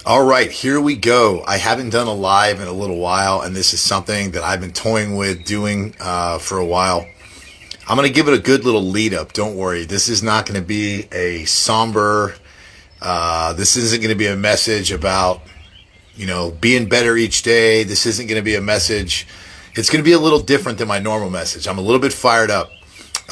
All right, here we go. I haven't done a live in a little while, and this is something that I've been toying with doing for a while. I'm going to give it a good little lead up. Don't worry. This is not going to be a somber, this isn't going to be a message about, being better each day. This isn't going to be a message. It's going to be a little different than my normal message. I'm a little bit fired up.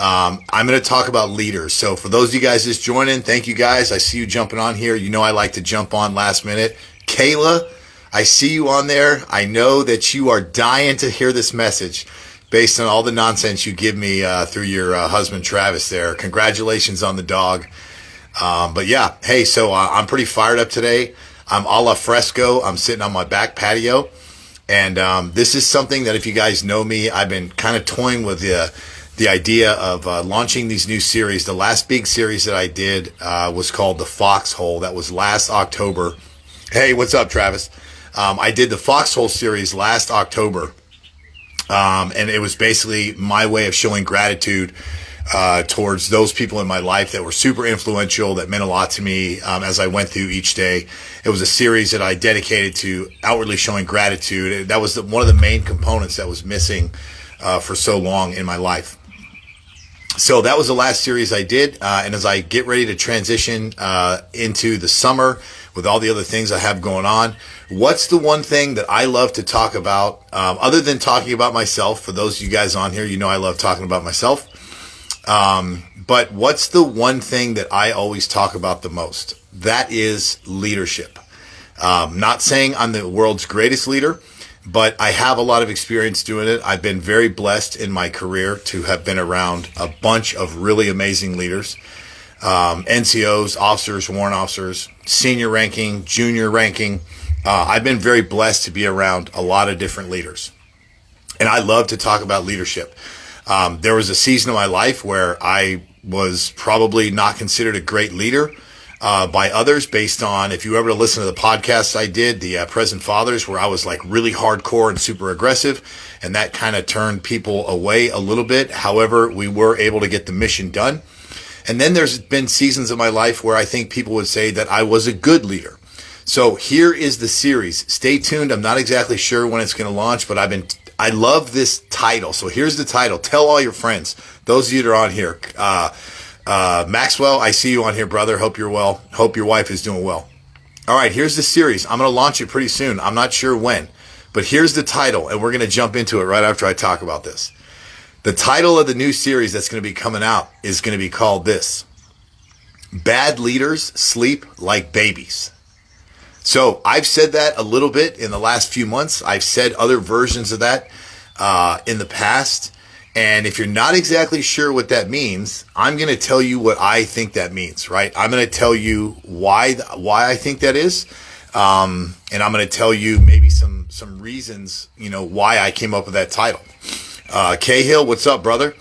I'm going to talk about leaders. So for those of you guys just joining, thank you guys. I see you jumping on here. You know I like to jump on last minute. Kayla, I see you on there. I know that you are dying to hear this message based on all the nonsense you give me through your husband Travis there. Congratulations on the dog. But yeah, hey, so I'm pretty fired up today. I'm a la fresco. I'm sitting on my back patio. And this is something that if you guys know me, I've been kind of toying with the idea of launching these new series. The last big series that I did was called The Foxhole. That was last October. Hey, what's up, Travis? I did the Foxhole series last October. And it was basically my way of showing gratitude towards those people in my life that were super influential, that meant a lot to me as I went through each day. It was a series that I dedicated to outwardly showing gratitude. That was one of the main components that was missing for so long in my life. So that was the last series I did. And as I get ready to transition into the summer with all the other things I have going on, what's the one thing that I love to talk about other than talking about myself? For those of you guys on here, you know I love talking about myself. But what's the one thing that I always talk about the most? That is leadership. Not saying I'm the world's greatest leader, but I have a lot of experience doing it. I've been very blessed in my career to have been around a bunch of really amazing leaders. NCOs, officers, warrant officers, senior ranking, junior ranking. I've been very blessed to be around a lot of different leaders. And I love to talk about leadership. There was a season of my life where I was probably not considered a great leader by others based on, if you ever listen to the podcasts I did, the Present Fathers, where I was like really hardcore and super aggressive, and that kind of turned people away a little bit. However, we were able to get the mission done. And then there's been seasons of my life where I think people would say that I was a good leader. So here is the series. Stay tuned. I'm not exactly sure when it's going to launch, but I love this title. So here's the title. Tell all your friends, those of you that are on here. Maxwell, I see you on here, brother. Hope you're well. Hope your wife is doing well. All right, here's the series. I'm going to launch it pretty soon. I'm not sure when, but here's the title, and we're going to jump into it right after I talk about this. The title of the new series that's going to be coming out is going to be called this: Bad Leaders Sleep Like Babies. So I've said that a little bit in the last few months. I've said other versions of that in the past. And if you're not exactly sure what that means, I'm going to tell you what I think that means, right? I'm going to tell you why I think that is. And I'm going to tell you maybe some reasons, why I came up with that title. Cahill, what's up, brother?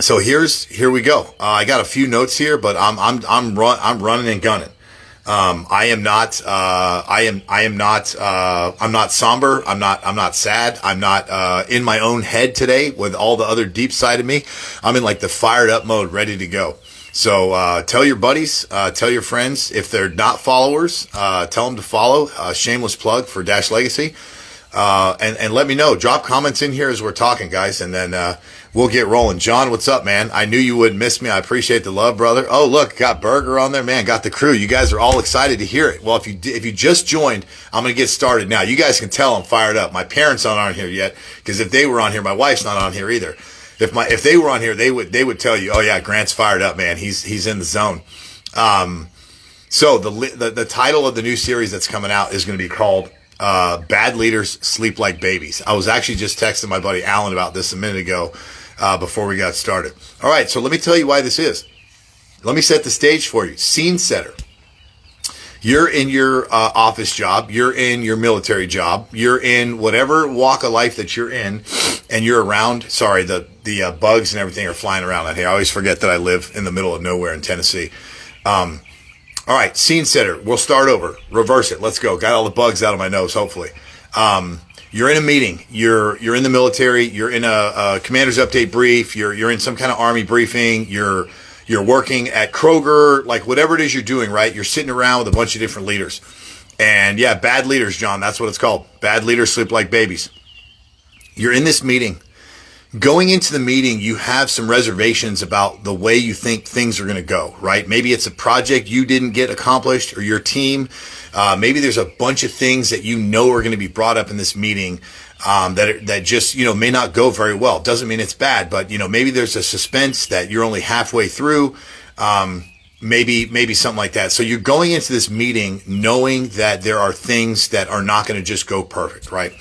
So here we go. I got a few notes here, but I'm running and gunning. I'm not somber. I'm not sad. I'm not, in my own head today with all the other deep side of me. I'm in like the fired up mode, ready to go. So, tell your buddies, tell your friends, if they're not followers, tell them to follow, shameless plug for Dash Legacy. And let me know, drop comments in here as we're talking, guys. And then, we'll get rolling. John, what's up, man? I knew you wouldn't miss me. I appreciate the love, brother. Oh, look, got Burger on there, man. Got the crew. You guys are all excited to hear it. Well, if you just joined, I'm going to get started now. You guys can tell I'm fired up. My parents aren't on here yet, because if they were on here, my wife's not on here either. If they were on here, they would tell you, oh yeah, Grant's fired up, man. He's in the zone. So the title of the new series that's coming out is going to be called Bad Leaders Sleep Like Babies. I was actually just texting my buddy Alan about this a minute ago. Before we got started. All right, so let me tell you why this is. Let me set the stage for you. Scene setter. You're in your office job. You're in your military job. You're in whatever walk of life that you're in, and you're around. Sorry, the bugs and everything are flying around out here. I always forget that I live in the middle of nowhere in Tennessee. All right, scene setter. We'll start over. Reverse it. Let's go. Got all the bugs out of my nose, hopefully. You're in a meeting. You're in the military. You're in a commander's update brief. You're in some kind of army briefing. You're you're working at Kroger, like whatever it is you're doing, right? You're sitting around with a bunch of different leaders. And yeah, bad leaders, John, that's what it's called. Bad leaders sleep like babies. You're in this meeting. Going into the meeting, you have some reservations about the way you think things are going to go, right? Maybe it's a project you didn't get accomplished, or your team. Maybe there's a bunch of things that you know are going to be brought up in this meeting that just, may not go very well. Doesn't mean it's bad, but, maybe there's a suspense that you're only halfway through. Maybe something like that. So you're going into this meeting knowing that there are things that are not going to just go perfect, right?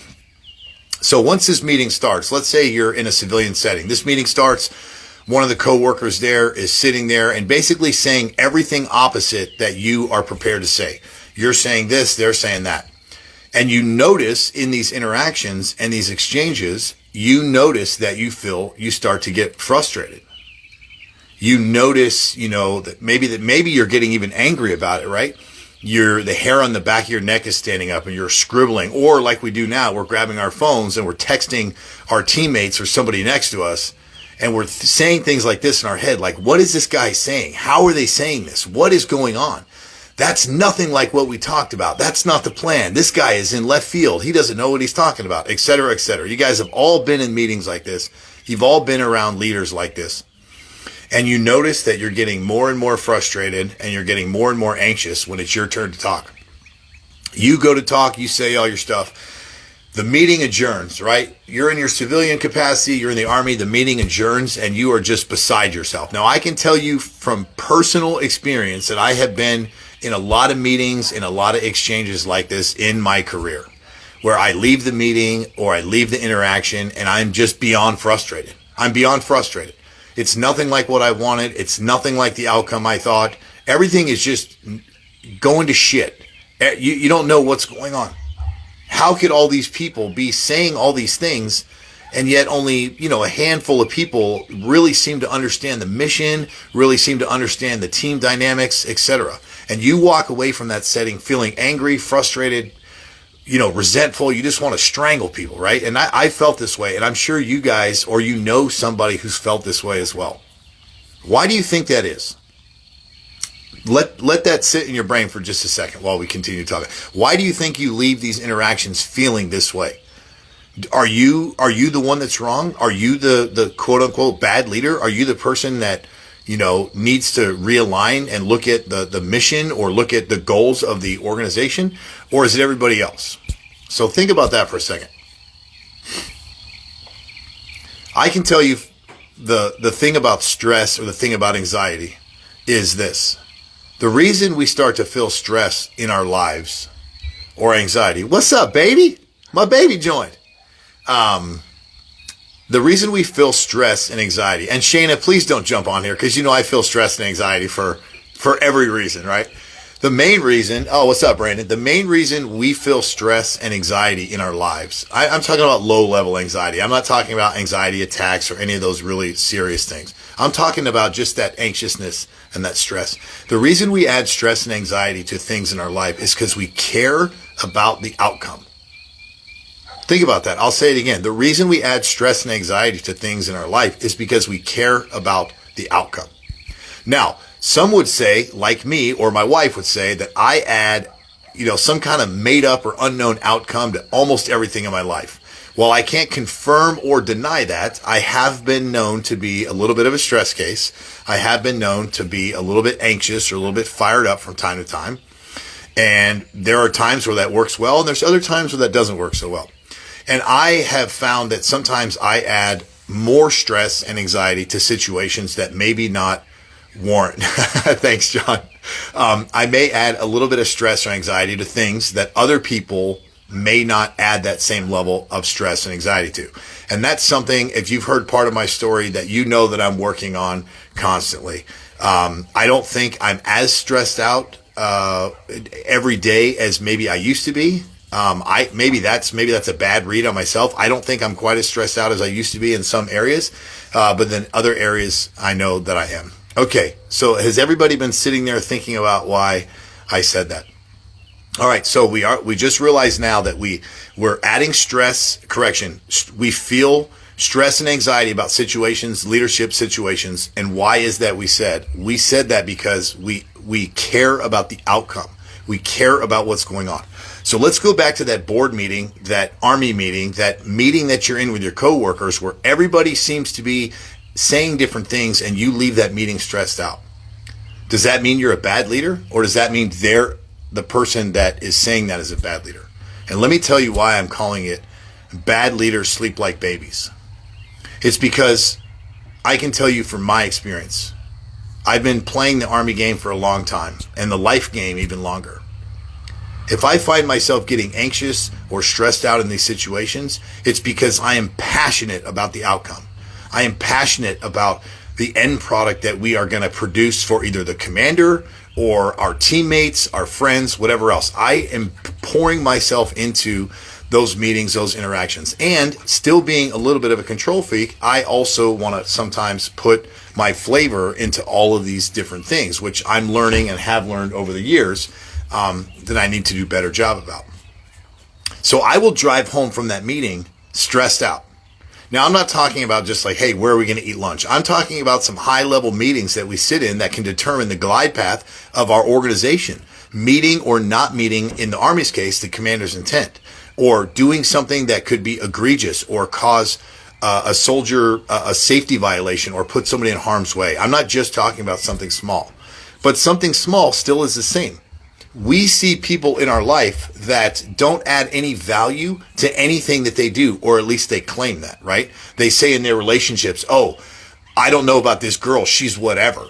So once this meeting starts, let's say you're in a civilian setting. This meeting starts, one of the coworkers there is sitting there and basically saying everything opposite that you are prepared to say. You're saying this, they're saying that. And you notice in these interactions and these exchanges, you notice that you start to get frustrated. You notice, that maybe you're getting even angry about it, right? The hair on the back of your neck is standing up and you're scribbling, or like we do now, we're grabbing our phones and we're texting our teammates or somebody next to us, and we're saying things like this in our head, like, what is this guy saying? How are they saying this? What is going on? That's nothing like what we talked about. That's not the plan. This guy is in left field. He doesn't know what he's talking about, et cetera, et cetera. You guys have all been in meetings like this. You've all been around leaders like this. And you notice that you're getting more and more frustrated and you're getting more and more anxious when it's your turn to talk. You go to talk, you say all your stuff. The meeting adjourns, right? You're in your civilian capacity, you're in the Army, the meeting adjourns, and you are just beside yourself. Now, I can tell you from personal experience that I have been in a lot of meetings, in a lot of exchanges like this in my career, where I leave the meeting or I leave the interaction and I'm just beyond frustrated. I'm beyond frustrated. It's nothing like what I wanted. It's nothing like the outcome I thought. Everything is just going to shit. You don't know what's going on. How could all these people be saying all these things, and yet only, a handful of people really seem to understand the mission, really seem to understand the team dynamics, etc. And you walk away from that setting feeling angry, frustrated, resentful. You just want to strangle people, right? And I felt this way, and I'm sure you guys, or somebody who's felt this way as well. Why do you think that is? Let that sit in your brain for just a second while we continue talking. Why do you think you leave these interactions feeling this way? Are you the one that's wrong? Are you the quote unquote bad leader? Are you the person that needs to realign and look at the mission or look at the goals of the organization? Or is it everybody else? So think about that for a second. I can tell you the thing about stress or the thing about anxiety is this. The reason we start to feel stress in our lives or anxiety, what's up, baby? My baby joined. The reason we feel stress and anxiety, and Shayna, please don't jump on here because I feel stress and anxiety for every reason, right? The main reason, what's up, Brandon? The main reason we feel stress and anxiety in our lives, I'm talking about low-level anxiety. I'm not talking about anxiety attacks or any of those really serious things. I'm talking about just that anxiousness and that stress. The reason we add stress and anxiety to things in our life is because we care about the outcome. Think about that. I'll say it again. The reason we add stress and anxiety to things in our life is because we care about the outcome. Now, some would say, like me or my wife would say, that I add, some kind of made up or unknown outcome to almost everything in my life. While I can't confirm or deny that, I have been known to be a little bit of a stress case. I have been known to be a little bit anxious or a little bit fired up from time to time. And there are times where that works well, and there's other times where that doesn't work so well. And I have found that sometimes I add more stress and anxiety to situations that maybe not warrant. Thanks, John. I may add a little bit of stress or anxiety to things that other people may not add that same level of stress and anxiety to. And that's something, if you've heard part of my story, that that I'm working on constantly. I don't think I'm as stressed out every day as maybe I used to be. Maybe that's a bad read on myself. I don't think I'm quite as stressed out as I used to be in some areas, but then other areas I know that I am. Okay, so has everybody been sitting there thinking about why I said that? All right, so we just realized now that we're adding stress. Correction, we feel Stress and anxiety about situations, leadership situations. And why is that? We said that because we care about the outcome. We care about what's going on. So let's go back to that board meeting, that Army meeting, that meeting that you're in with your coworkers where everybody seems to be saying different things and you leave that meeting stressed out. Does that mean you're a bad leader? Or does that mean they're the person that is saying that is a bad leader? And let me tell you why I'm calling it bad leaders sleep like babies. It's because I can tell you from my experience, I've been playing the Army game for a long time and the life game even longer. If I find myself getting anxious or stressed out in these situations, it's because I am passionate about the outcome. I am passionate about the end product that we are going to produce for either the commander or our teammates, our friends, whatever else. I am pouring myself into those meetings, those interactions. And still being a little bit of a control freak, I also want to sometimes put my flavor into all of these different things, which I'm learning and have learned over the years that I need to do a better job about. So I will drive home from that meeting stressed out. Now, I'm not talking about just like, hey, where are we going to eat lunch? I'm talking about some high-level meetings that we sit in that can determine the glide path of our organization. Meeting or not meeting, in the Army's case, the commander's intent. Or doing something that could be egregious or cause a soldier a safety violation or put somebody in harm's way. I'm not just talking about something small. But something small still is the same. We see people in our life that don't add any value to anything that they do, or at least they claim that, right? They say in their relationships, oh, I don't know about this girl, she's whatever.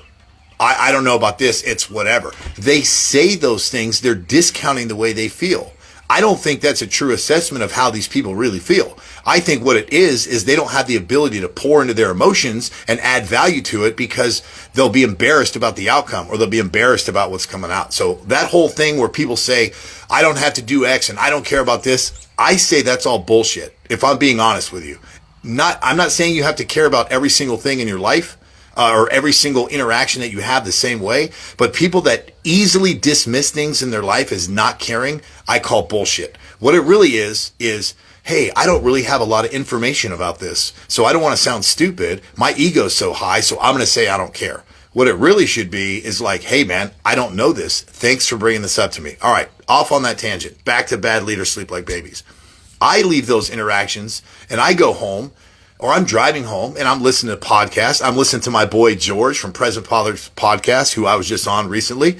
I don't know about this, it's whatever. They say those things, they're discounting the way they feel. I don't think that's a true assessment of how these people really feel. I think what it is they don't have the ability to pour into their emotions and add value to it because they'll be embarrassed about the outcome or they'll be embarrassed about what's coming out. So that whole thing where people say, I don't have to do X and I don't care about this, I say that's all bullshit, if I'm being honest with you. I'm not saying you have to care about every single thing in your life or every single interaction that you have the same way, but people that easily dismiss things in their life as not caring, I call bullshit. What it really is, hey, I don't really have a lot of information about this, so I don't want to sound stupid. My ego's so high, so I'm going to say I don't care. What it really should be is like, hey man, I don't know this. Thanks for bringing this up to me. All right, off on that tangent. Back to bad leaders sleep like babies. I leave those interactions and I go home, or I'm driving home and I'm listening to podcasts. I'm listening to my boy George from Present Father's podcast, who I was just on recently.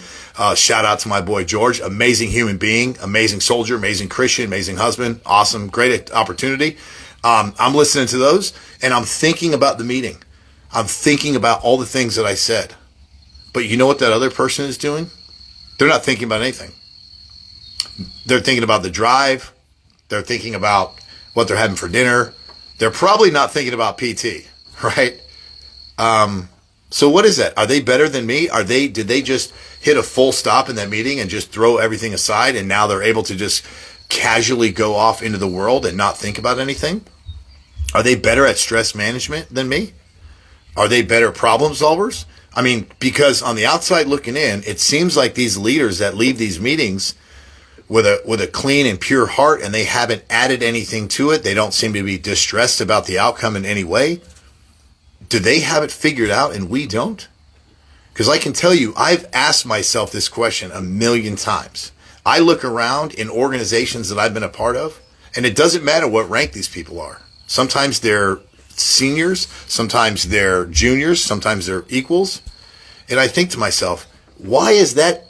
Shout out to my boy George, amazing human being, amazing soldier, amazing Christian, amazing husband, awesome, great opportunity. I'm listening to those and I'm thinking about the meeting. I'm thinking about all the things that I said. But you know what that other person is doing? They're not thinking about anything. They're thinking about the drive. They're thinking about what they're having for dinner. They're probably not thinking about PT, right? So what is that? Are they better than me? Did they just hit a full stop in that meeting and just throw everything aside and now they're able to just casually go off into the world and not think about anything? Are they better at stress management than me? Are they better problem solvers? I mean, because on the outside looking in, it seems like these leaders that leave these meetings with a clean and pure heart and they haven't added anything to it. They don't seem to be distressed about the outcome in any way. Do they have it figured out and we don't? Because I can tell you, I've asked myself this question a million times. I look around in organizations that I've been a part of, and it doesn't matter what rank these people are. Sometimes they're seniors, sometimes they're juniors, sometimes they're equals. And I think to myself, why is that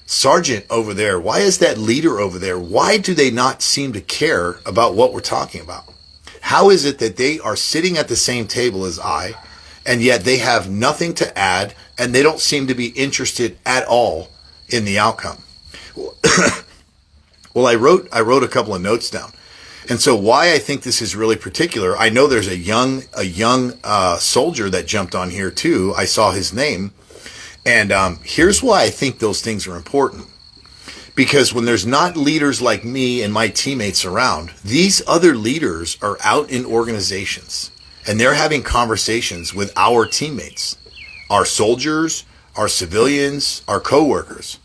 sergeant over there? Why is that leader over there? Why do they not seem to care about what we're talking about? How is it that they are sitting at the same table as I, and yet they have nothing to add, and they don't seem to be interested at all in the outcome? Well, I wrote a couple of notes down. And so why I think this is really particular, I know there's a young soldier that jumped on here too. I saw his name. And here's why I think those things are important. Because when there's not leaders like me and my teammates around, these other leaders are out in organizations and they're having conversations with our teammates, our soldiers, our civilians, our coworkers.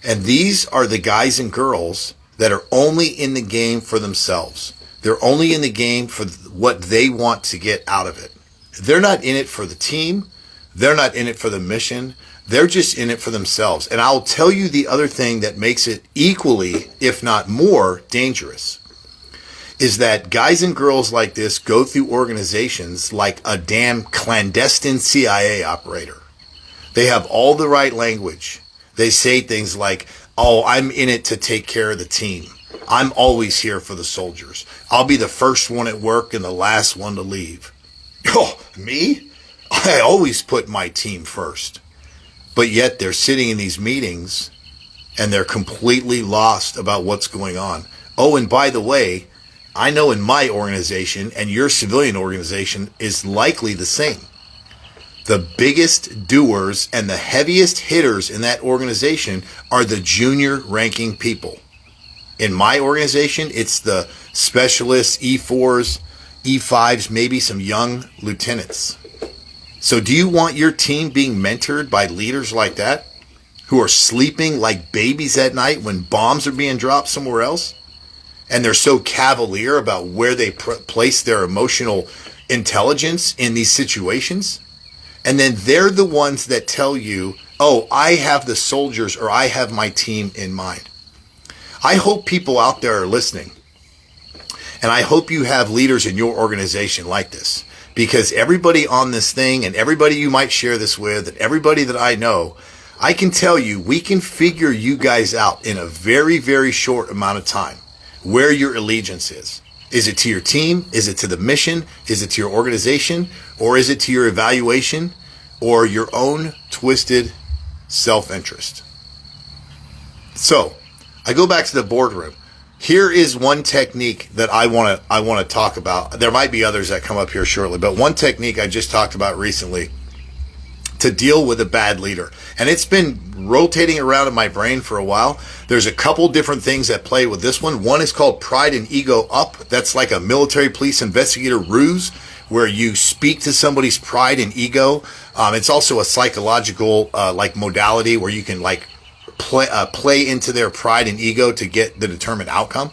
And these are the guys and girls that are only in the game for themselves. They're only in the game for what they want to get out of it. They're not in it for the team. They're not in it for the mission. They're just in it for themselves. And I'll tell you the other thing that makes it equally, if not more, dangerous is that guys and girls like this go through organizations like a damn clandestine CIA operator. They have all the right language. They say things like, oh, I'm in it to take care of the team. I'm always here for the soldiers. I'll be the first one at work and the last one to leave. Oh, me? I always put my team first. But yet they're sitting in these meetings and they're completely lost about what's going on. Oh, and by the way, I know in my organization and your civilian organization is likely the same. The biggest doers and the heaviest hitters in that organization are the junior ranking people. In my organization, it's the specialists, E4s, E5s, maybe some young lieutenants. So do you want your team being mentored by leaders like that who are sleeping like babies at night when bombs are being dropped somewhere else? And they're so cavalier about where they place their emotional intelligence in these situations. And then they're the ones that tell you, oh, I have the soldiers or I have my team in mind. I hope people out there are listening. And I hope you have leaders in your organization like this. Because everybody on this thing and everybody you might share this with and everybody that I know, I can tell you, we can figure you guys out in a very, very short amount of time where your allegiance is. Is it to your team? Is it to the mission? Is it to your organization? Or is it to your evaluation or your own twisted self-interest? So I go back to the boardroom. Here is one technique that I want to talk about. There might be others that come up here shortly, but one technique I just talked about recently to deal with a bad leader. And it's been rotating around in my brain for a while. There's a couple different things that play with this one. One is called Pride and Ego Up. That's like a military police investigator ruse where you speak to somebody's pride and ego. It's also a psychological like modality where you can like play into their pride and ego to get the determined outcome.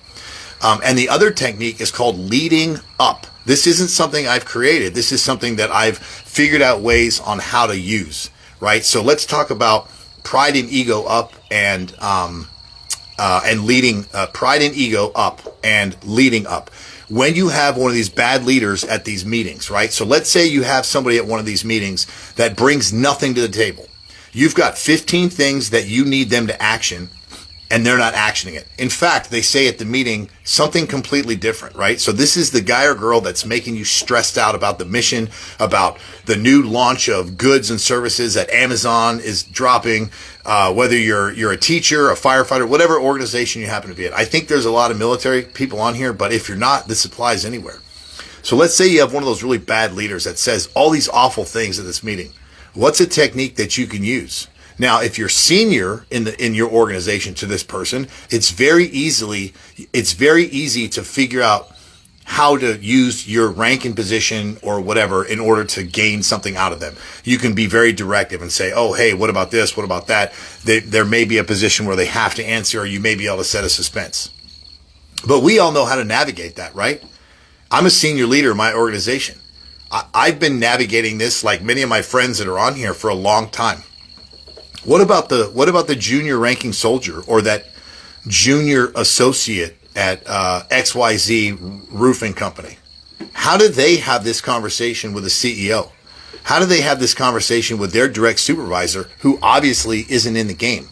And the other technique is called leading up. This isn't something I've created. This is something that I've figured out ways on how to use, right? So let's talk about pride and ego up and leading, pride and ego up and leading up. When you have one of these bad leaders at these meetings, right? So let's say you have somebody at one of these meetings that brings nothing to the table. You've got 15 things that you need them to action, and they're not actioning it. In fact, they say at the meeting something completely different, right? So this is the guy or girl that's making you stressed out about the mission, about the new launch of goods and services that Amazon is dropping, whether you're a teacher, a firefighter, whatever organization you happen to be in. I think there's a lot of military people on here, but if you're not, this applies anywhere. So let's say you have one of those really bad leaders that says all these awful things at this meeting. What's a technique that you can use? Now, if you're senior in your organization to this person, it's very easy to figure out how to use your rank and position or whatever in order to gain something out of them. You can be very directive and say, oh, hey, what about this? What about that? There may be a position where they have to answer, or you may be able to set a suspense. But we all know how to navigate that, right? I'm a senior leader in my organization. I've been navigating this like many of my friends that are on here for a long time. What about the junior ranking soldier or that junior associate at XYZ roofing company? How do they have this conversation with the CEO? How do they have this conversation with their direct supervisor who obviously isn't in the game?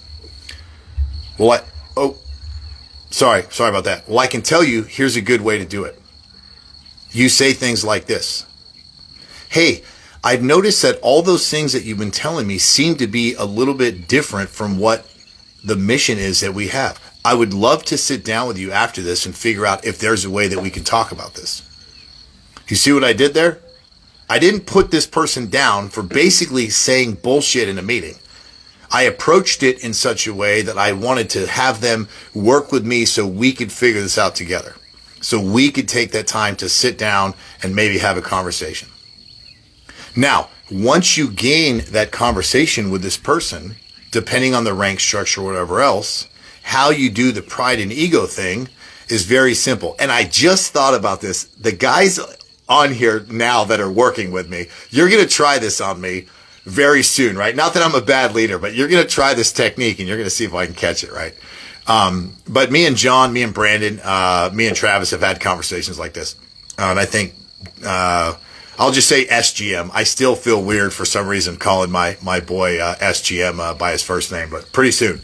Well, sorry about that. Well, I can tell you, here's a good way to do it. You say things like this. Hey, I've noticed that all those things that you've been telling me seem to be a little bit different from what the mission is that we have. I would love to sit down with you after this and figure out if there's a way that we can talk about this. You see what I did there? I didn't put this person down for basically saying bullshit in a meeting. I approached it in such a way that I wanted to have them work with me so we could figure this out together. So we could take that time to sit down and maybe have a conversation. Now, once you gain that conversation with this person, depending on the rank structure or whatever else, how you do the pride and ego thing is very simple. And I just thought about this. The guys on here now that are working with me. You're going to try this on me very soon, right? Not that I'm a bad leader, but you're going to try this technique and you're going to see if I can catch it, right? But me and John, me and Brandon, me and Travis have had conversations like this. And I think, I'll just say SGM. I still feel weird for some reason calling my boy, SGM, by his first name, but pretty soon.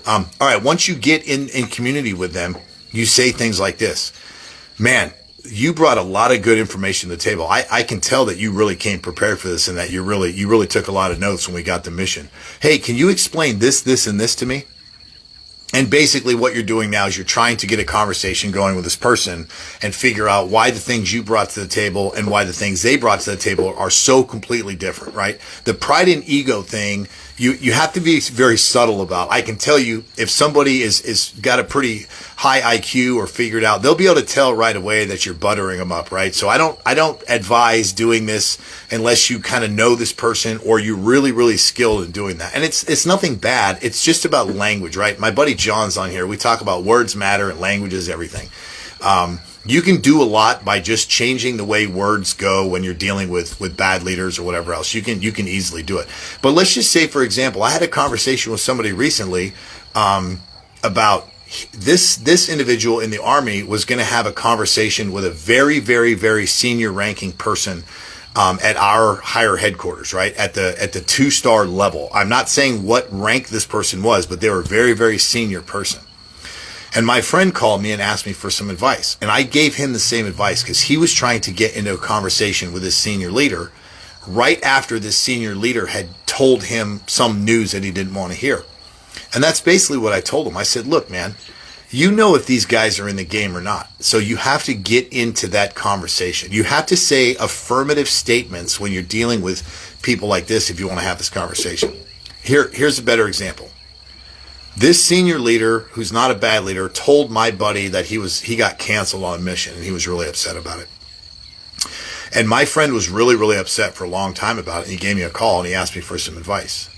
All right. Once you get in community with them, you say things like this. Man, you brought a lot of good information to the table. I can tell that you really came prepared for this and that you really took a lot of notes when we got the mission. Hey, can you explain this, and this to me? And basically what you're doing now is you're trying to get a conversation going with this person and figure out why the things you brought to the table and why the things they brought to the table are so completely different, right? The pride and ego thing, you have to be very subtle about. I can tell you if somebody is got a pretty high IQ or figured out, they'll be able to tell right away that you're buttering them up, right? So I don't advise doing this unless you kind of know this person or you're really skilled in doing that. And it's nothing bad. It's just about language, right? My buddy John's on here. We talk about words matter and languages, everything. You can do a lot by just changing the way words go when you're dealing with bad leaders or whatever else. You can easily do it. But let's just say, for example, I had a conversation with somebody recently about this individual in the Army was going to have a conversation with a very senior ranking person at our higher headquarters, right? At the 2-star level. I'm not saying what rank this person was, but they were a very senior person. And my friend called me and asked me for some advice. And I gave him the same advice because he was trying to get into a conversation with his senior leader right after this senior leader had told him some news that he didn't want to hear. And that's basically what I told him. I said, look, man, you know if these guys are in the game or not. So you have to get into that conversation. You have to say affirmative statements when you're dealing with people like this if you want to have this conversation. Here's a better example. This senior leader, who's not a bad leader, told my buddy that he got canceled on a mission, and he was really upset about it. And my friend was really upset for a long time about it, and he gave me a call, and he asked me for some advice.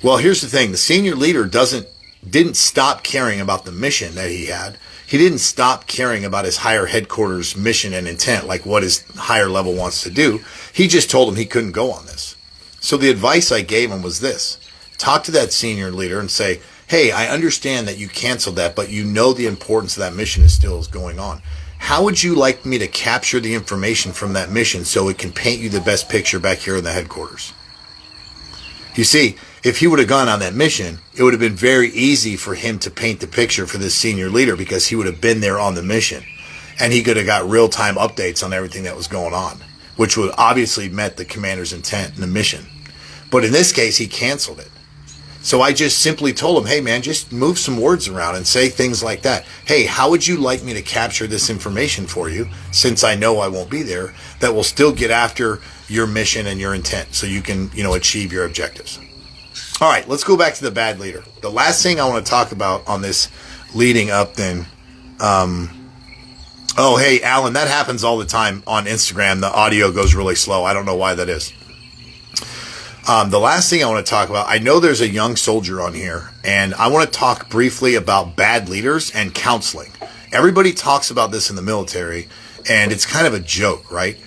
Well, here's the thing. The senior leader didn't stop caring about the mission that he had. He didn't stop caring about his higher headquarters mission and intent, like what his higher level wants to do. He just told him he couldn't go on this. So the advice I gave him was this. Talk to that senior leader and say, hey, I understand that you canceled that, but you know the importance of that mission is still going on. How would you like me to capture the information from that mission so it can paint you the best picture back here in the headquarters? You see, if he would have gone on that mission, it would have been very easy for him to paint the picture for this senior leader because he would have been there on the mission. And he could have got real-time updates on everything that was going on, which would obviously met the commander's intent in the mission. But in this case, he canceled it. So I just simply told him, hey, man, just move some words around and say things like that. Hey, how would you like me to capture this information for you, since I know I won't be there, that will still get after your mission and your intent so you can, achieve your objectives? All right, let's go back to the bad leader. The last thing I want to talk about on this leading up then, oh, hey, Alan, that happens all the time on Instagram. The audio goes really slow. I don't know why that is. The last thing I want to talk about, I know there's a young soldier on here, and I want to talk briefly about bad leaders and counseling. Everybody talks about this in the military, and it's kind of a joke, right?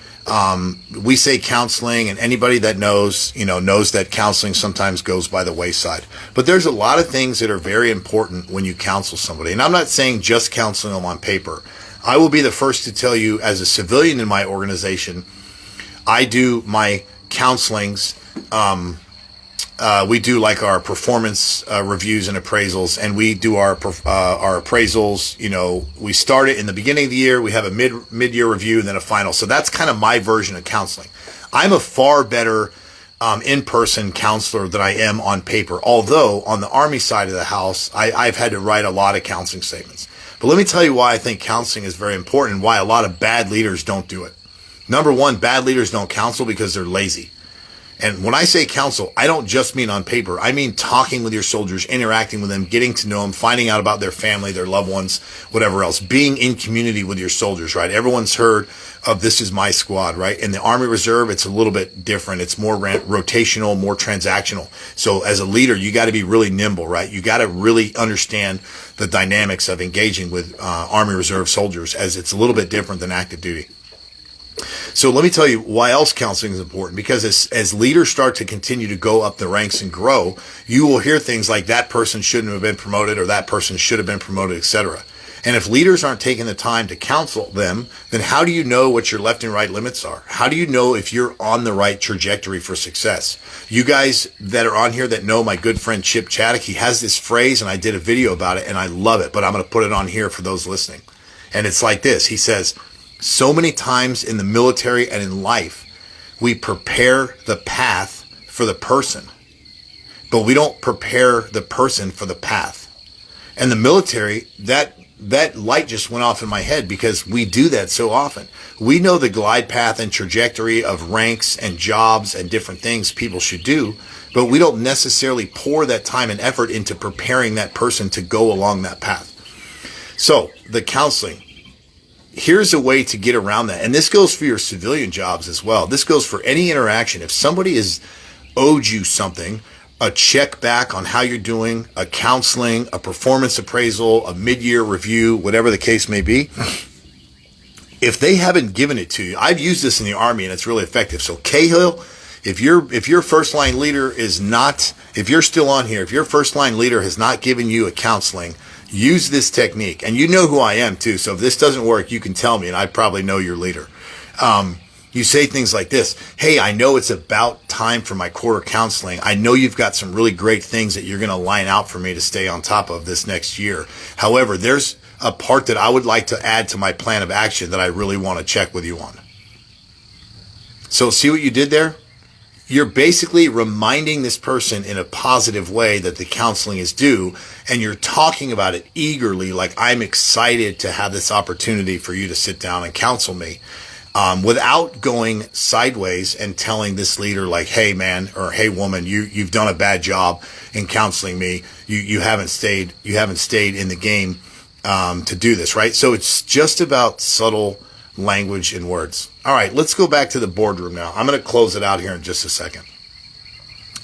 We say counseling, and anybody that knows that counseling sometimes goes by the wayside. But there's a lot of things that are very important when you counsel somebody. And I'm not saying just counseling them on paper. I will be the first to tell you, as a civilian in my organization, I do my counselings. We do like our performance reviews and appraisals, and we do our appraisals. We start it in the beginning of the year. We have a mid-year review and then a final. So that's kind of my version of counseling. I'm a far better in-person counselor than I am on paper. Although on the Army side of the house, I've had to write a lot of counseling statements. But let me tell you why I think counseling is very important and why a lot of bad leaders don't do it. Number one, bad leaders don't counsel because they're lazy. And when I say counsel, I don't just mean on paper. I mean talking with your soldiers, interacting with them, getting to know them, finding out about their family, their loved ones, whatever else. Being in community with your soldiers, right? Everyone's heard of This Is My Squad, right? In the Army Reserve, it's a little bit different. It's more rotational, more transactional. So as a leader, you got to be really nimble, right? You got to really understand the dynamics of engaging with Army Reserve soldiers, as it's a little bit different than active duty. So let me tell you why else counseling is important. Because as leaders start to continue to go up the ranks and grow, you will hear things like that person shouldn't have been promoted, or that person should have been promoted, etc. And if leaders aren't taking the time to counsel them, then how do you know what your left and right limits are? How do you know if you're on the right trajectory for success? You guys that are on here that know my good friend Chip Chaddock, he has this phrase, and I did a video about it, and I love it, but I'm going to put it on here for those listening. And it's like this. He says, so many times in the military and in life, we prepare the path for the person, but we don't prepare the person for the path. And the military, that light just went off in my head, because we do that so often. We know the glide path and trajectory of ranks and jobs and different things people should do, but we don't necessarily pour that time and effort into preparing that person to go along that path. So the counseling, here's a way to get around that. And this goes for your civilian jobs as well. This goes for any interaction. If somebody has owed you something, a check back on how you're doing, a counseling, a performance appraisal, a mid-year review, whatever the case may be, if they haven't given it to you, I've used this in the Army and it's really effective. So Cahill, if your first line leader is not, if you're still on here, if your first line leader has not given you a counseling, use this technique. And you know who I am too. So if this doesn't work, you can tell me, and I probably know your leader. You say things like this: hey, I know it's about time for my quarter counseling. I know you've got some really great things that you're going to line out for me to stay on top of this next year. However, there's a part that I would like to add to my plan of action that I really want to check with you on. So see what you did there? You're basically reminding this person in a positive way that the counseling is due, and you're talking about it eagerly, like, I'm excited to have this opportunity for you to sit down and counsel me. Without going sideways and telling this leader, like, hey man, or hey woman, you've done a bad job in counseling me. You haven't stayed in the game to do this, right? So it's just about subtle language and words. All right, let's go back to the boardroom now. I'm going to close it out here in just a second.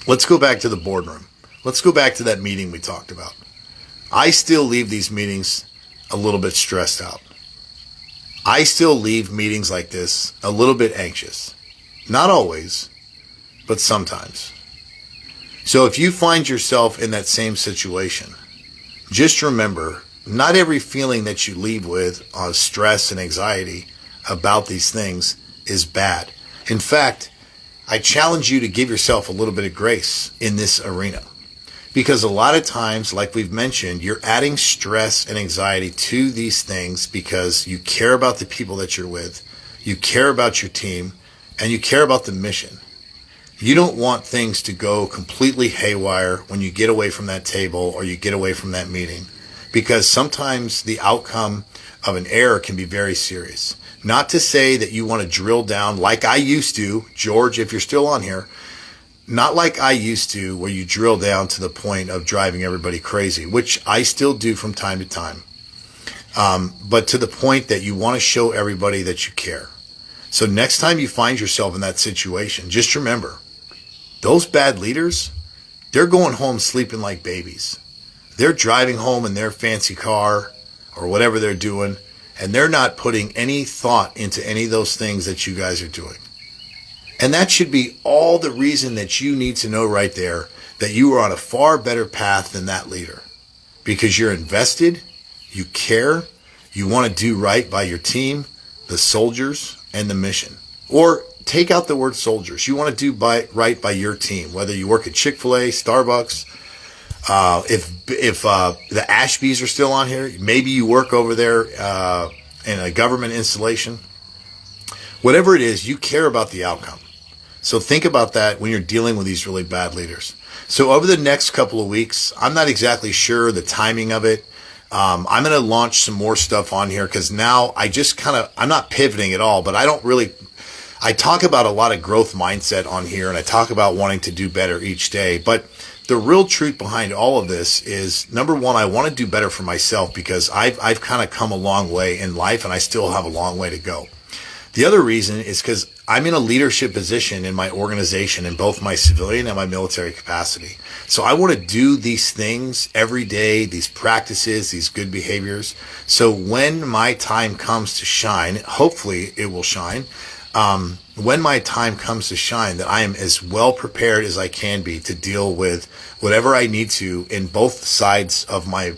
Let's go back to the boardroom. Let's go back to that meeting we talked about. I still leave these meetings a little bit stressed out. I still leave meetings like this a little bit anxious. Not always, but sometimes. So if you find yourself in that same situation, just remember, not every feeling that you leave with on stress and anxiety about these things is bad. In fact, I challenge you to give yourself a little bit of grace in this arena. Because a lot of times, like we've mentioned, you're adding stress and anxiety to these things because you care about the people that you're with, you care about your team, and you care about the mission. You don't want things to go completely haywire when you get away from that table or you get away from that meeting, because sometimes the outcome of an error can be very serious. Not to say that you want to drill down like I used to, George, if you're still on here, not like I used to, where you drill down to the point of driving everybody crazy, which I still do from time to time. But to the point that you want to show everybody that you care. So next time you find yourself in that situation, just remember, those bad leaders, they're going home sleeping like babies. They're driving home in their fancy car or whatever they're doing, and they're not putting any thought into any of those things that you guys are doing. And that should be all the reason that you need to know right there that you are on a far better path than that leader. Because you're invested, you care, you want to do right by your team, the soldiers, and the mission. Or take out the word soldiers. You want to do right by your team, whether you work at Chick-fil-A, Starbucks, if the Ashbys are still on here, maybe you work over there in a government installation. Whatever it is, you care about the outcome. So think about that when you're dealing with these really bad leaders. So over the next couple of weeks, I'm not exactly sure the timing of it. I'm going to launch some more stuff on here because now I'm not pivoting at all, but I talk about a lot of growth mindset on here, and I talk about wanting to do better each day. But the real truth behind all of this is, number one, I want to do better for myself because I've kind of come a long way in life and I still have a long way to go. The other reason is because I'm in a leadership position in my organization in both my civilian and my military capacity. So I want to do these things every day, these practices, these good behaviors. So when my time comes to shine, hopefully it will shine, when my time comes to shine, that I am as well prepared as I can be to deal with whatever I need to in both sides of my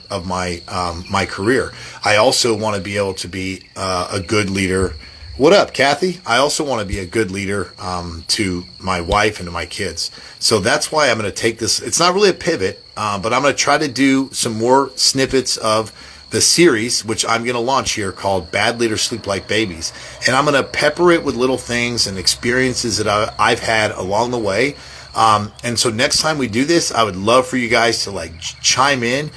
career. I also want to be able to be a good leader. What up, Kathy? I also want to be a good leader to my wife and to my kids. So that's why I'm going to take this. It's not really a pivot, but I'm going to try to do some more snippets of the series, which I'm going to launch here, called Bad Leaders Sleep Like Babies. And I'm going to pepper it with little things and experiences that I've had along the way. And so next time we do this, I would love for you guys to like chime in.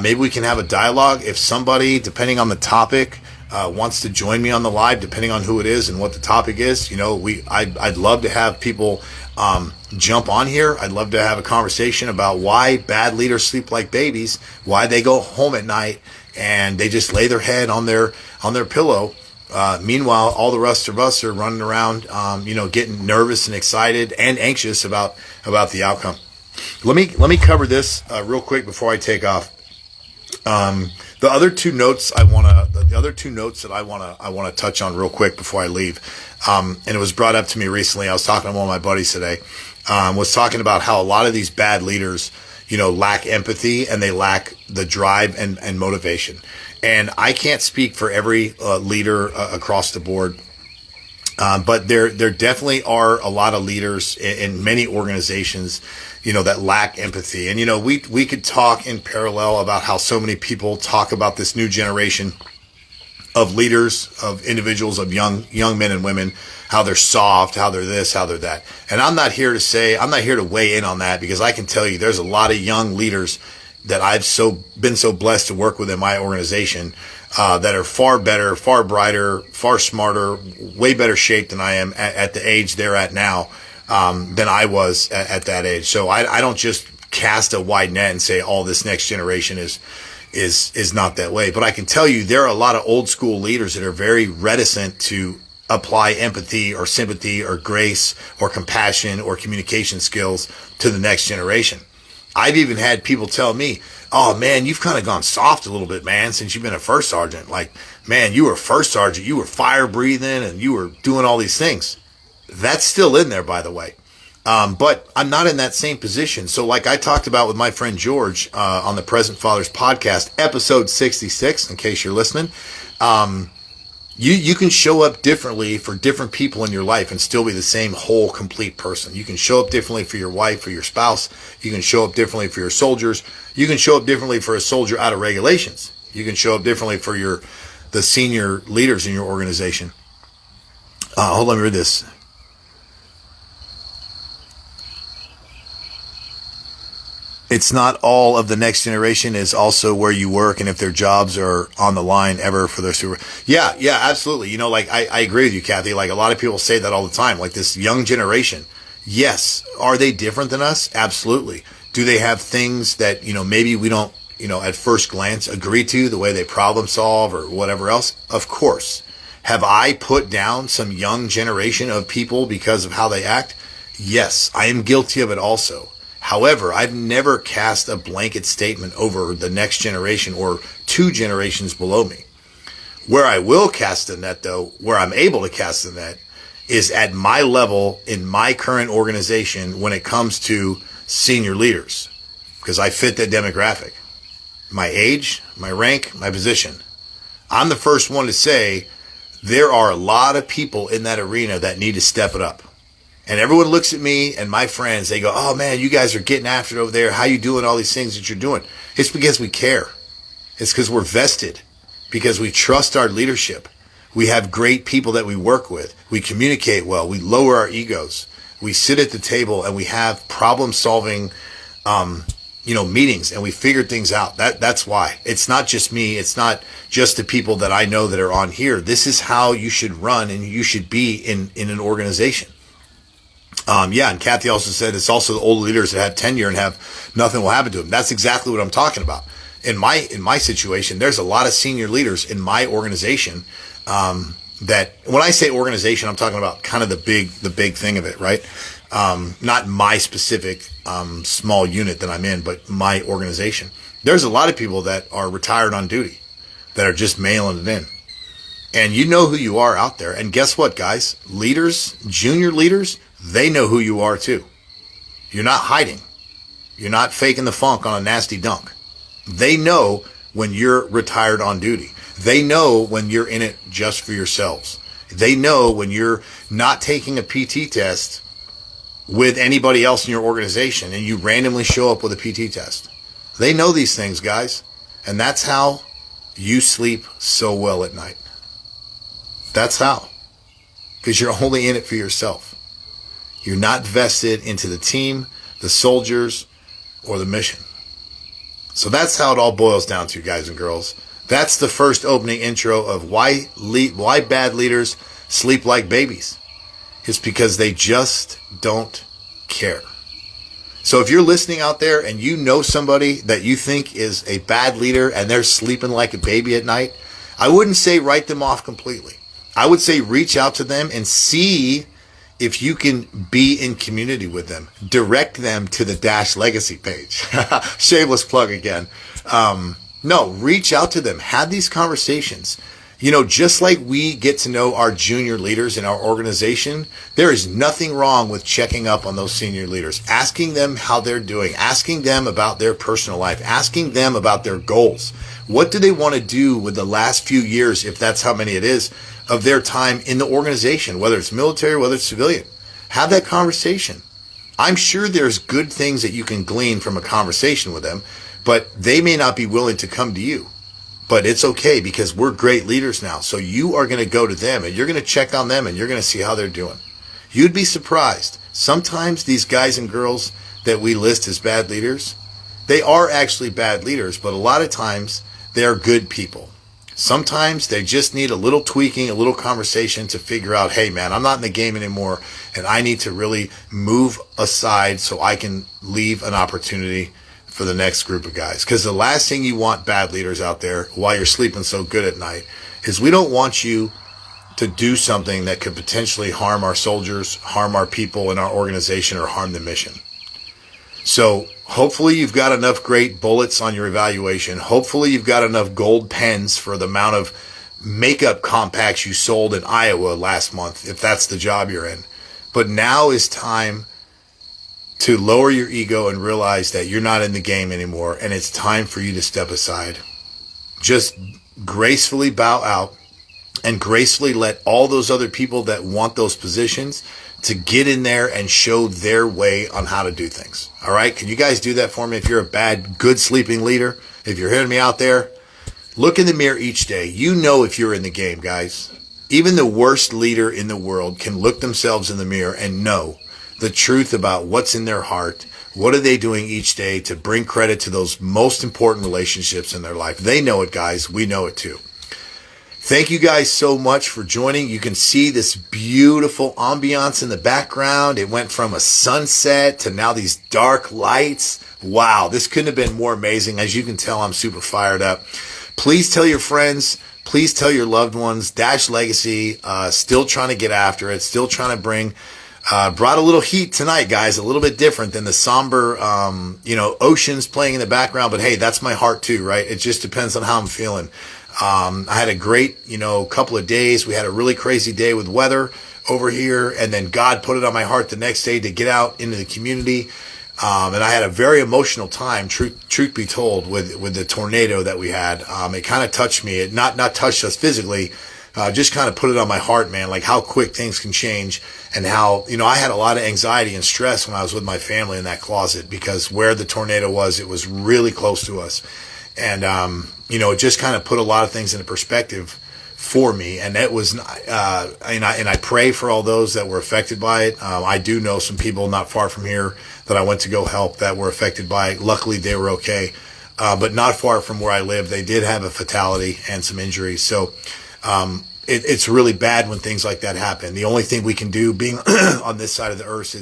Maybe we can have a dialogue. If somebody, depending on the topic, wants to join me on the live, depending on who it is and what the topic is, you know, I'd love to have people jump on here. I'd love to have a conversation about why bad leaders sleep like babies, why they go home at night and they just lay their head on their pillow. Meanwhile, all the rest of us are running around, getting nervous and excited and anxious about the outcome. Let me cover this real quick before I take off. The other two notes that I want to touch on real quick before I leave, and it was brought up to me recently. I was talking to one of my buddies today, was talking about how a lot of these bad leaders, lack empathy and they lack the drive and motivation. And I can't speak for every leader across the board, but there definitely are a lot of leaders in many organizations, that lack empathy. And, we could talk in parallel about how so many people talk about this new generation of leaders, of individuals, of young men and women, how they're soft, how they're this, how they're that. And I'm not here to weigh in on that, because I can tell you there's a lot of young leaders that I've been so blessed to work with in my organization, that are far better, far brighter, far smarter, way better shape than I am at the age they're at now, than I was at that age. So I don't just cast a wide net and say, oh, this next generation is not that way. But I can tell you there are a lot of old school leaders that are very reticent to apply empathy or sympathy or grace or compassion or communication skills to the next generation. I've even had people tell me, oh man, you've kind of gone soft a little bit, man, since you've been a first sergeant. Like, man, you were first sergeant, you were fire breathing and you were doing all these things. That's still in there, by the way. But I'm not in that same position. So like I talked about with my friend George, on the Present Fathers podcast, episode 66, in case you're listening, you can show up differently for different people in your life and still be the same whole, complete person. You can show up differently for your wife or your spouse. You can show up differently for your soldiers. You can show up differently for a soldier out of regulations. You can show up differently for the senior leaders in your organization. Hold on, let me read this. It's not all of the next generation, is also where you work and if their jobs are on the line ever for their super. Yeah, absolutely. I agree with you, Kathy. Like a lot of people say that all the time, like this young generation. Yes. Are they different than us? Absolutely. Do they have things that, maybe we don't, at first glance agree to, the way they problem solve or whatever else? Of course. Have I put down some young generation of people because of how they act? Yes, I am guilty of it also. However, I've never cast a blanket statement over the next generation or two generations below me. Where I will cast the net, though, where I'm able to cast the net, is at my level in my current organization when it comes to senior leaders, because I fit that demographic. My age, my rank, my position. I'm the first one to say there are a lot of people in that arena that need to step it up. And everyone looks at me and my friends, they go, oh man, you guys are getting after it over there. How you doing all these things that you're doing? It's because we care. It's because we're vested, because we trust our leadership. We have great people that we work with. We communicate well. We lower our egos. We sit at the table and we have problem solving, meetings, and we figure things out. That's why. It's not just me. It's not just the people that I know that are on here. This is how you should run and you should be in an organization. And Kathy also said it's also the old leaders that have tenure and have nothing will happen to them. That's exactly what I'm talking about. In my situation, there's a lot of senior leaders in my organization, that when I say organization, I'm talking about kind of the big thing of it, right? Not my specific, small unit that I'm in, but my organization. There's a lot of people that are retired on duty that are just mailing it in. And you know who you are out there. And guess what, guys? Leaders, junior leaders, they know who you are too. You're not hiding. You're not faking the funk on a nasty dunk. They know when you're retired on duty. They know when you're in it just for yourselves. They know when you're not taking a PT test with anybody else in your organization and you randomly show up with a PT test. They know these things, guys. And that's how you sleep so well at night. That's how. Because you're only in it for yourself. You're not vested into the team, the soldiers, or the mission. So that's how it all boils down to, guys and girls. That's the first opening intro of why bad leaders sleep like babies. It's because they just don't care. So if you're listening out there and you know somebody that you think is a bad leader and they're sleeping like a baby at night, I wouldn't say write them off completely. I would say reach out to them and see if you can be in community with them. Direct them to the Dash Legacy page. Shameless plug again. No, reach out to them. Have these conversations. You know, just like we get to know our junior leaders in our organization, there is nothing wrong with checking up on those senior leaders, asking them how they're doing, asking them about their personal life, asking them about their goals. What do they want to do with the last few years, if that's how many it is, of their time in the organization, whether it's military, whether it's civilian? Have that conversation. I'm sure there's good things that you can glean from a conversation with them, but they may not be willing to come to you. But it's okay because we're great leaders now. So you are going to go to them and you're going to check on them and you're going to see how they're doing. You'd be surprised. Sometimes these guys and girls that we list as bad leaders, they are actually bad leaders, but a lot of times they're good people. Sometimes they just need a little tweaking, a little conversation to figure out, hey man, I'm not in the game anymore and I need to really move aside so I can leave an opportunity for the next group of guys. Because the last thing you want, bad leaders out there, while you're sleeping so good at night, is we don't want you to do something that could potentially harm our soldiers, harm our people in our organization, or harm the mission. So hopefully you've got enough great bullets on your evaluation. Hopefully you've got enough gold pens for the amount of makeup compacts you sold in Iowa last month, if that's the job you're in. But now is time to lower your ego and realize that you're not in the game anymore, and it's time for you to step aside. Just gracefully bow out and gracefully let all those other people that want those positions to get in there and show their way on how to do things. All right? Can you guys do that for me? If you're a bad, good sleeping leader, if you're hearing me out there, look in the mirror each day. You know if you're in the game, guys. Even the worst leader in the world can look themselves in the mirror and know the truth about what's in their heart. What are they doing each day to bring credit to those most important relationships in their life? They know it, guys. We know it too. Thank you guys so much for joining. You can see this beautiful ambiance in the background. It went from a sunset to now these dark lights. Wow, this couldn't have been more amazing. As you can tell, I'm super fired up. Please tell your friends. Please tell your loved ones. Dash Legacy, still trying to get after it. Still trying to bring... brought a little heat tonight, guys, a little bit different than the somber, oceans playing in the background. But hey, that's my heart too, right? It just depends on how I'm feeling. I had a great, couple of days. We had a really crazy day with weather over here. And then God put it on my heart the next day to get out into the community. And I had a very emotional time, truth be told, with the tornado that we had. It kind of touched me. It not touched us physically. Just kind of put it on my heart, man, like how quick things can change and how, I had a lot of anxiety and stress when I was with my family in that closet because where the tornado was, it was really close to us. And, it just kind of put a lot of things into perspective for me. And it was, and I pray for all those that were affected by it. I do know some people not far from here that I went to go help that were affected by it. Luckily, they were okay. But not far from where I live, they did have a fatality and some injuries. So, it's really bad when things like that happen. The only thing we can do, being on this side of the earth,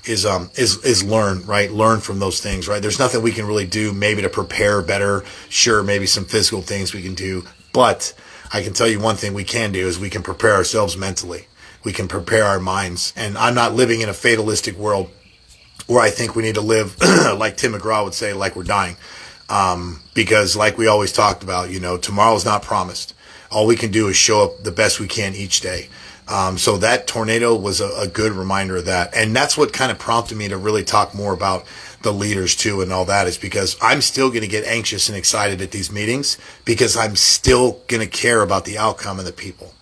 is learn, right? Learn from those things, right? There's nothing we can really do, maybe to prepare better. Sure, maybe some physical things we can do, but I can tell you one thing we can do is we can prepare ourselves mentally. We can prepare our minds. And I'm not living in a fatalistic world where I think we need to live, like Tim McGraw would say, like we're dying. Because like we always talked about, tomorrow's not promised. All we can do is show up the best we can each day. So that tornado was a good reminder of that. And that's what kind of prompted me to really talk more about the leaders too and all that, is because I'm still going to get anxious and excited at these meetings because I'm still going to care about the outcome and the people,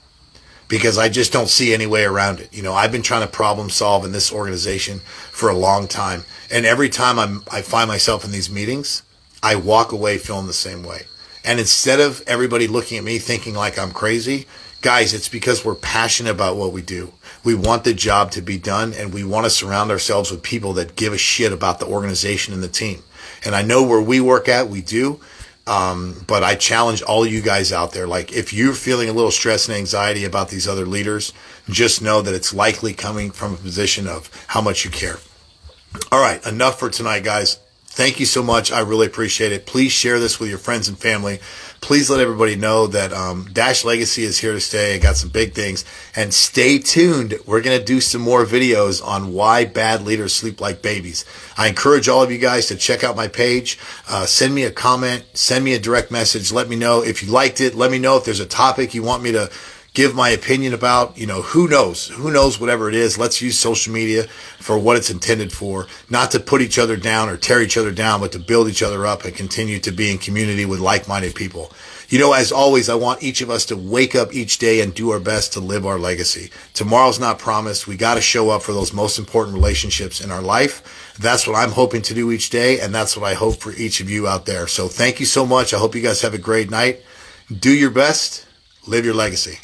because I just don't see any way around it. I've been trying to problem solve in this organization for a long time. And every time I find myself in these meetings, I walk away feeling the same way. And instead of everybody looking at me thinking like I'm crazy, guys, it's because we're passionate about what we do. We want the job to be done, and we want to surround ourselves with people that give a shit about the organization and the team. And I know where we work at, we do. But I challenge all you guys out there. Like, if you're feeling a little stress and anxiety about these other leaders, just know that it's likely coming from a position of how much you care. All right, enough for tonight, guys. Thank you so much. I really appreciate it. Please share this with your friends and family. Please let everybody know that Dash Legacy is here to stay. I got some big things. And stay tuned. We're going to do some more videos on why bad leaders sleep like babies. I encourage all of you guys to check out my page. Send me a comment. Send me a direct message. Let me know if you liked it. Let me know if there's a topic you want me to give my opinion about. Who knows whatever it is. Let's use social media for what it's intended for, not to put each other down or tear each other down, but to build each other up and continue to be in community with like-minded people. As always, I want each of us to wake up each day and do our best to live our legacy. Tomorrow's not promised. We got to show up for those most important relationships in our life. That's what I'm hoping to do each day, and that's what I hope for each of you out there. So thank you so much. I hope you guys have a great night. Do your best. Live your legacy.